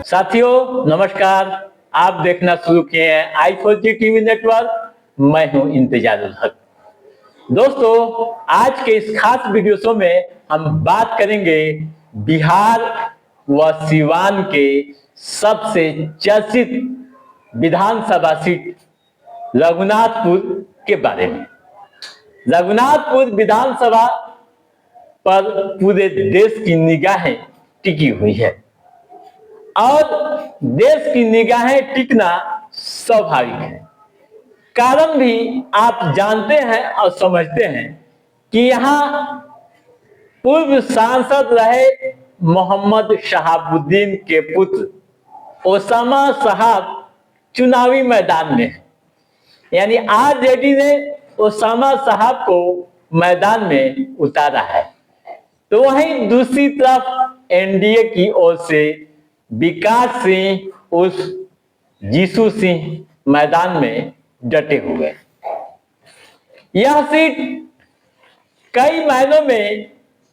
साथियों नमस्कार। आप देखना शुरू किए हैं आई4जी टीवी नेटवर्क। मैं हूं इंतजारुल हक। दोस्तों, आज के इस खास वीडियो शो में हम बात करेंगे बिहार व सिवान के सबसे चर्चित विधानसभा सीट रघुनाथपुर के बारे में। रघुनाथपुर विधानसभा पर पूरे देश की निगाहें टिकी हुई है और देश की निगाहें टिकना स्वाभाविक है। कारण भी आप जानते हैं और समझते हैं कि यहां पूर्व सांसद रहे मोहम्मद शहाबुद्दीन के पुत्र ओसामा साहब चुनावी मैदान में है। यानी आरजेडी ने ओसामा साहब को मैदान में उतारा है। तो वहीं दूसरी तरफ एनडीए की ओर से विकास सिंह उस जीसू सिंह मैदान में डटे हुए। यह सीट कई मायनों में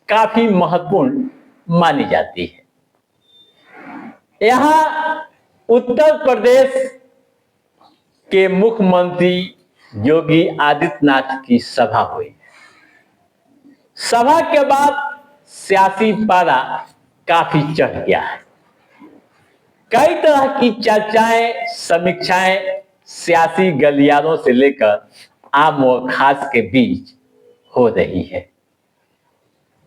काफी महत्वपूर्ण मानी जाती है। यहां उत्तर प्रदेश के मुख्यमंत्री योगी आदित्यनाथ की सभा हुई। सभा के बाद सियासी पारा काफी चढ़ गया है। कई तरह की चर्चाएं, समीक्षाएं सियासी गलियारों से लेकर आम व खास के बीच हो रही है।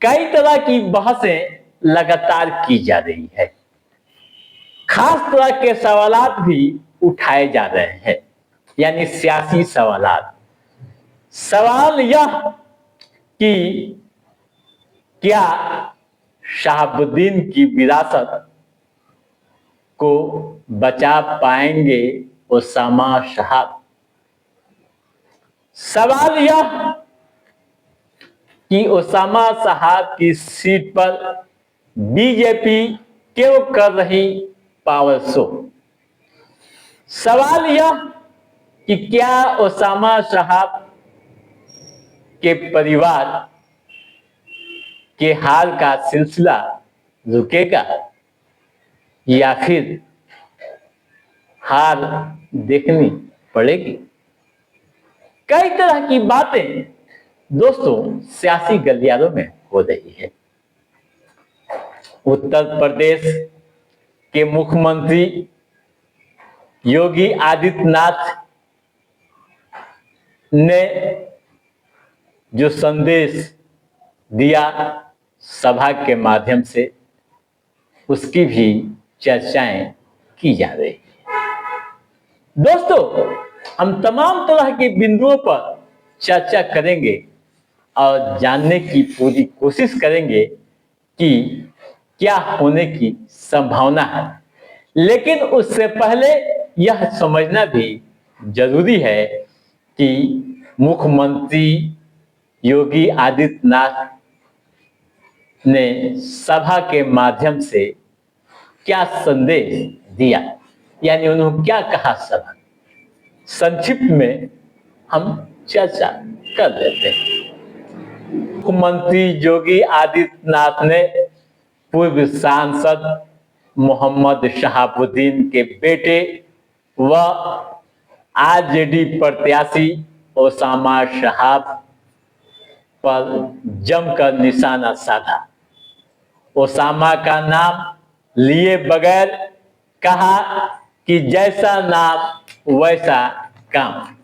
कई तरह की बहसें लगातार की जा रही है। खास तरह के सवालात भी उठाए जा रहे हैं, यानी सियासी सवालात। सवाल यह कि क्या शहाबुद्दीन की विरासत को बचा पाएंगे ओसामा साहब? सवाल यह कि ओसामा साहब की सीट पर बीजेपी क्यों कर रही पावर शो? सवाल यह कि क्या ओसामा साहब के परिवार के हाल का सिलसिला रुकेगा या फिर हार देखनी पड़ेगी? कई तरह की बातें दोस्तों सियासी गलियारों में हो रही है। उत्तर प्रदेश के मुख्यमंत्री योगी आदित्यनाथ ने जो संदेश दिया सभा के माध्यम से, उसकी भी चर्चाएं की जा रही है। दोस्तों, हम तमाम तरह के बिंदुओं पर चर्चा करेंगे और जानने की पूरी कोशिश करेंगे कि क्या होने की संभावना है। लेकिन उससे पहले यह समझना भी जरूरी है कि मुख्यमंत्री योगी आदित्यनाथ ने सभा के माध्यम से क्या संदेश दिया, यानी उन्होंने क्या कहा सभा। संक्षिप्त में हम चर्चा कर लेते हैं। मुख्यमंत्री योगी आदित्यनाथ ने पूर्व सांसद मोहम्मद शहाबुद्दीन के बेटे व आरजेडी प्रत्याशी ओसामा साहब पर जमकर निशाना साधा। ओसामा का नाम लिए बगैर कहा कि जैसा नाम वैसा काम।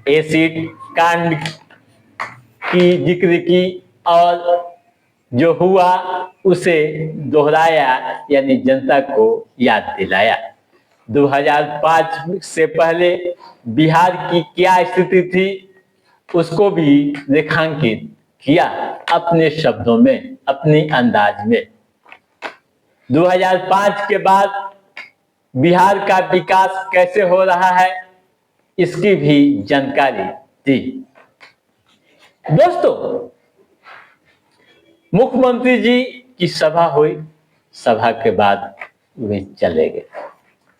एसिड कांड की जिक्र की और जो हुआ उसे दोहराया, यानी जनता को याद दिलाया। 2005 से पहले बिहार की क्या स्थिति थी उसको भी रेखांकित किया अपने शब्दों में, अपनी अंदाज में। 2005 के बाद बिहार का विकास कैसे हो रहा है इसकी भी जानकारी दी। दोस्तों, मुख्यमंत्री जी की सभा हुई, सभा के बाद वे चले गए।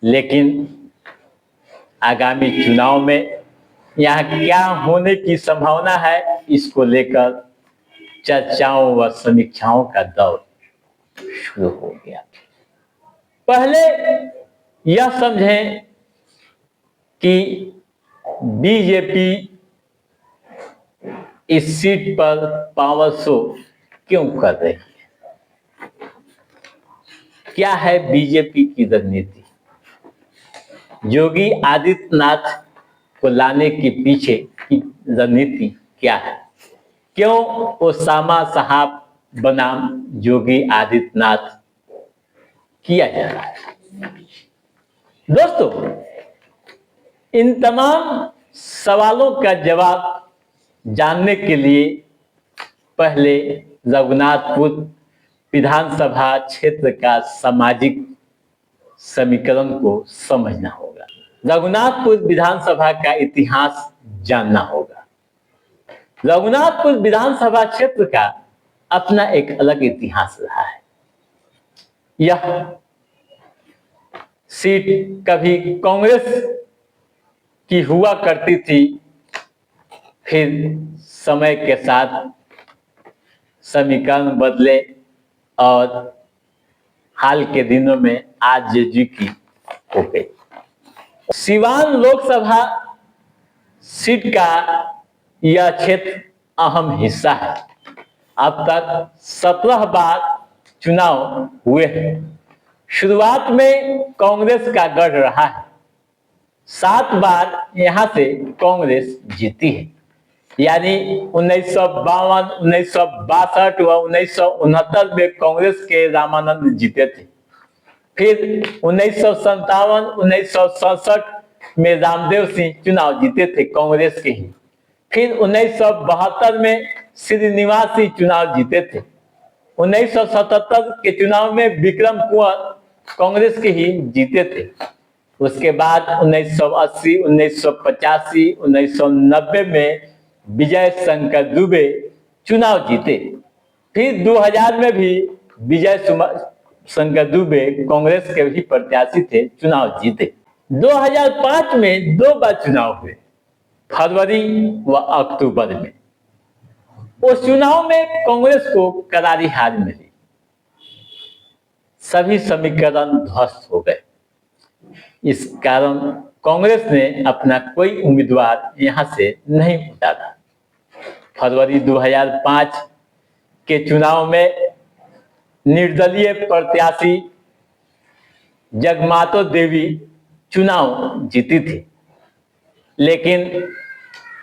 लेकिन आगामी चुनाव में यहाँ क्या होने की संभावना है, इसको लेकर चर्चाओं व समीक्षाओं का दौर शुरू हो गया। पहले यह समझें कि बीजेपी इस सीट पर पावर शो क्यों कर रही है, क्या है बीजेपी की रणनीति, योगी आदित्यनाथ को लाने के पीछे की रणनीति क्या है, क्यों ओसामा साहब बनाम योगी आदित्यनाथ किया जा रहा है। दोस्तों, इन तमाम सवालों का जवाब जानने के लिए पहले रघुनाथपुर विधानसभा क्षेत्र का सामाजिक समीकरण को समझना होगा। रघुनाथपुर विधानसभा का इतिहास जानना होगा। रघुनाथपुर विधानसभा क्षेत्र का अपना एक अलग इतिहास रहा है। यह सीट कभी कांग्रेस की हुआ करती थी, फिर समय के साथ समीकरण बदले और हाल के दिनों में आरजेडी की हो गई। सिवान लोकसभा सीट का यह क्षेत्र अहम हिस्सा है। अब तक 17 बार चुनाव हुए हैं। शुरुआत में कांग्रेस का गढ़ रहा है। 7 बार यहां से कांग्रेस जीती है, यानी 1952, 1962 व 1969 में कांग्रेस के रामानंद जीते थे। फिर 1957, 1967 में रामदेव सिंह चुनाव जीते थे कांग्रेस के ही। फिर 1972 में श्रीनिवास सिंह चुनाव जीते थे। 1977 के चुनाव में विक्रम कुंवर कांग्रेस के ही जीते थे। उसके बाद 1980, 1985, 1990 में विजय शंकर दुबे चुनाव जीते। फिर 2000 में भी विजय शंकर दुबे कांग्रेस के भी प्रत्याशी थे, चुनाव जीते। 2005 में 2 बार चुनाव हुए, फरवरी व अक्टूबर में। उस चुनाव में कांग्रेस को करारी हार मिली, सभी समीकरण ध्वस्त हो गए। इस कारण कांग्रेस ने अपना कोई उम्मीदवार यहां से नहीं उतारा। फरवरी 2005 के चुनाव में निर्दलीय प्रत्याशी जगमातो देवी चुनाव जीती थी, लेकिन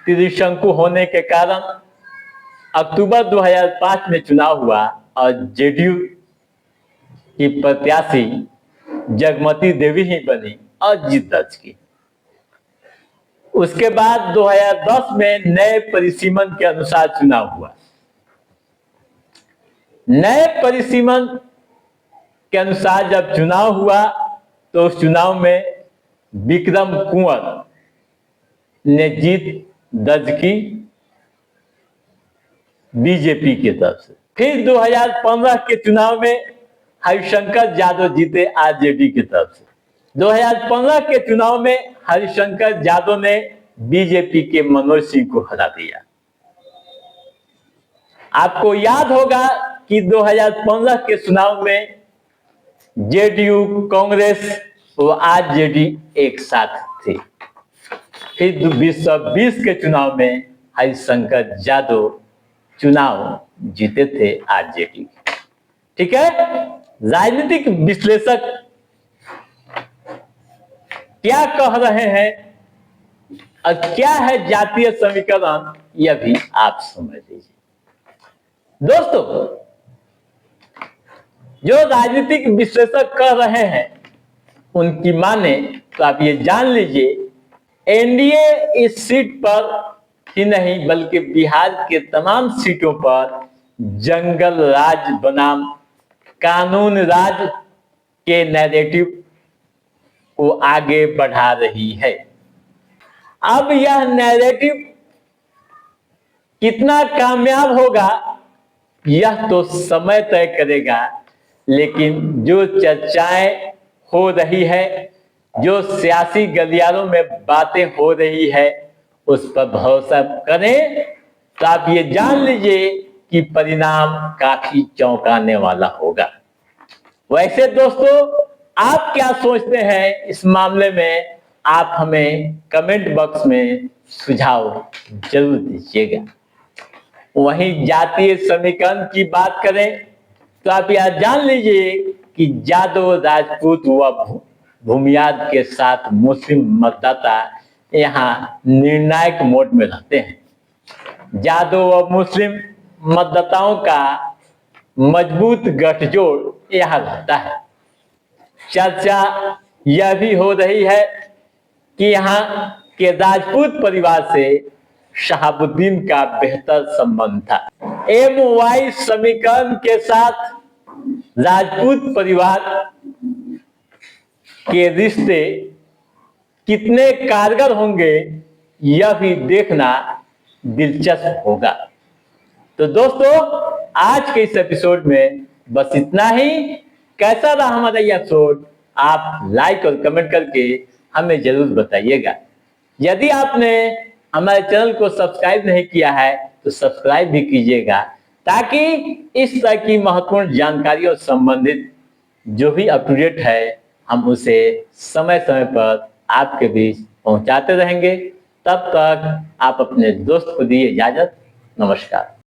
त्रिशंकु होने के कारण अक्टूबर 2005 में चुनाव हुआ और जेडीयू की प्रत्याशी जगमती देवी ही बनी और जीत दर्ज की। उसके बाद 2010 में नए परिसीमन के अनुसार चुनाव हुआ। नए परिसीमन के अनुसार जब चुनाव हुआ तो उस चुनाव में विक्रम कुंवर ने जीत दर्ज की बीजेपी की तरफ से। फिर 2015 के चुनाव में हरिशंकर यादव जीते आरजेडी की तरफ से। 2015 के चुनाव में हरिशंकर यादव ने बीजेपी के मनोज सिंह को हरा दिया। आपको याद होगा कि 2015 के चुनाव में जेडीयू, कांग्रेस और आरजेडी एक साथ थे। फिर 2020 के चुनाव में हरिशंकर यादव चुनाव जीते थे आरजेडी। ठीक है, राजनीतिक विश्लेषक क्या कह रहे हैं और क्या है जातीय समीकरण, यह भी आप समझ लीजिए। दोस्तों, जो राजनीतिक विश्लेषक कह रहे हैं उनकी माने तो आप ये जान लीजिए, एनडीए इस सीट पर ही नहीं बल्कि बिहार के तमाम सीटों पर जंगल राज बनाम कानून राज के नैरेटिव को आगे बढ़ा रही है। अब यह नैरेटिव कितना कामयाब होगा यह तो समय तय करेगा, लेकिन जो चर्चाएं हो रही है, जो सियासी गलियारों में बातें हो रही है, उस पर भरोसा करें तो आप ये जान लीजिए कि परिणाम काफी चौंकाने वाला होगा। वैसे दोस्तों, आप क्या सोचते हैं इस मामले में, आप हमें कमेंट बॉक्स में सुझाव जरूर दीजिएगा। वहीं जातीय समीकरण की बात करें तो आप यह जान लीजिए कि यादव, राजपूत व भूमियाद के साथ मुस्लिम मतदाता यहाँ निर्णायक मोड में रहते हैं। यादव व मुस्लिम मतदाताओं का मजबूत गठजोड़ यहाँ रहता है। चर्चा यह भी हो रही है कि यहाँ के राजपूत परिवार से शहाबुद्दीन का बेहतर संबंध था। MY समीकरण के साथ राजपूत परिवार के रिश्ते कितने कारगर होंगे, यह भी देखना दिलचस्प होगा। तो दोस्तों, आज के इस एपिसोड में बस इतना ही। कैसा रहा हमारा यह एपिसोड, आप लाइक और कमेंट करके हमें जरूर बताइएगा। यदि आपने हमारे चैनल को सब्सक्राइब नहीं किया है तो सब्सक्राइब भी कीजिएगा, ताकि इस तरह की महत्वपूर्ण जानकारियों संबंधित जो भी अप टू डेट है हम उसे समय समय पर आपके बीच पहुंचाते रहेंगे। तब तक आप अपने दोस्त को दिए इजाजत। नमस्कार।